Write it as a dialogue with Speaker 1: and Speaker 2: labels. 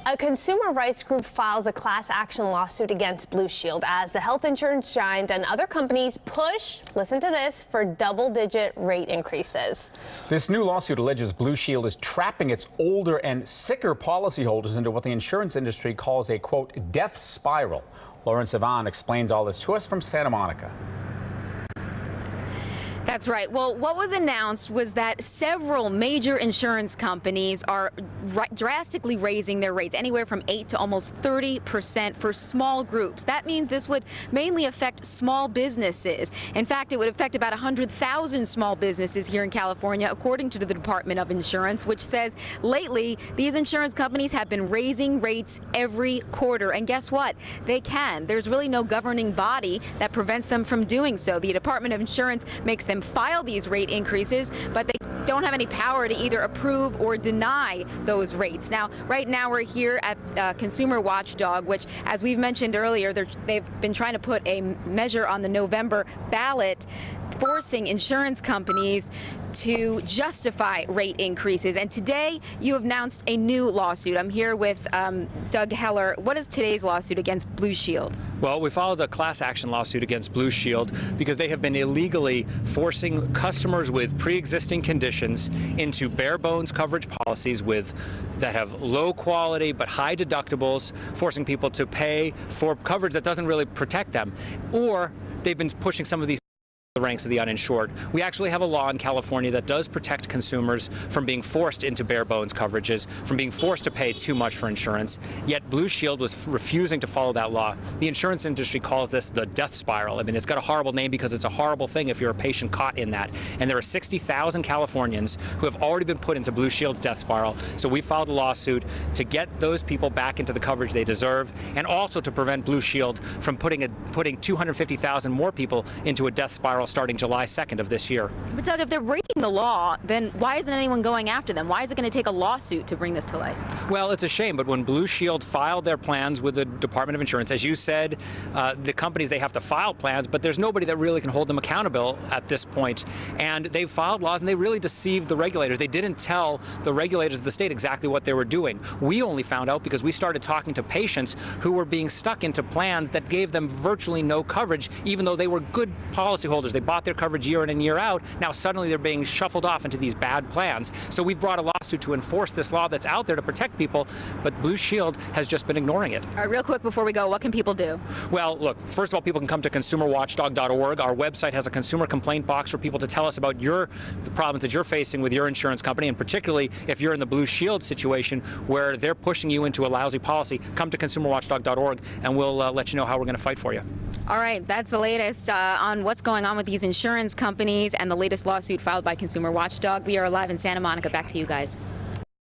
Speaker 1: A consumer rights group files a class action lawsuit against Blue Shield as the health insurance giant and other companies push, listen to this, for double-digit rate increases.
Speaker 2: This new lawsuit alleges Blue Shield is trapping its older and sicker policyholders into what the insurance industry calls a, quote, death spiral. Lawrence Yvonne explains all this to us from Santa Monica.
Speaker 3: That's right. Well, what was announced was that several major insurance companies are drastically raising their rates, anywhere from 8 to almost 30% for small groups. That means this would mainly affect small businesses. In fact, it would affect about 100,000 small businesses here in California, according to the Department of Insurance, which says lately these insurance companies have been raising rates every quarter. And guess what? They can. There's really no governing body that prevents them from doing so. The Department of Insurance makes them file these rate increases, but they don't have any power to either approve or deny those rates. Now, right now we're here at Consumer Watchdog, which, as we've mentioned earlier, they've been trying to put a measure on the November ballot forcing insurance companies to justify rate increases. And today you have announced a new lawsuit. I'm here with Doug Heller. What is today's lawsuit against Blue Shield?
Speaker 4: Well, we filed a class action lawsuit against Blue Shield because they have been illegally forcing customers with pre-existing conditions into bare bones coverage policies that have low quality but high deductibles, forcing people to pay for coverage that doesn't really protect them. Or they've been pushing some of these the ranks of the uninsured. We actually have a law in California that does protect consumers from being forced into bare bones coverages, from being forced to pay too much for insurance, yet Blue Shield was refusing to follow that law. The insurance industry calls this the death spiral. I mean, it's got a horrible name because it's a horrible thing if you're a patient caught in that. And there are 60,000 Californians who have already been put into Blue Shield's death spiral. So we filed a lawsuit to get those people back into the coverage they deserve, and also to prevent Blue Shield from putting 250,000 more people into a death spiral starting July 2nd of this year.
Speaker 3: But Doug, if they're breaking the law, then why isn't anyone going after them? Why is it going to take a lawsuit to bring this to light?
Speaker 4: Well, it's a shame, but when Blue Shield filed their plans with the Department of Insurance, as you said, the companies, they have to file plans, but there's nobody that really can hold them accountable at this point. And they've filed laws, and they really deceived the regulators. They didn't tell the regulators of the state exactly what they were doing. We only found out because we started talking to patients who were being stuck into plans that gave them virtually no coverage, even though they were good policyholders. They bought their coverage year in and year out. Now suddenly they're being shuffled off into these bad plans. So we've brought a lawsuit to enforce this law that's out there to protect people, but Blue Shield has just been ignoring it.
Speaker 3: All right, real quick before we go, what can people do?
Speaker 4: Well, look, first of all, people can come to consumerwatchdog.org. Our website has a consumer complaint box for people to tell us about the problems that you're facing with your insurance company, and particularly if you're in the Blue Shield situation where they're pushing you into a lousy policy. Come to consumerwatchdog.org and we'll let you know how we're going to fight for you.
Speaker 3: All right, that's the latest on what's going on with these insurance companies and the latest lawsuit filed by Consumer Watchdog. We are live in Santa Monica. Back to you guys.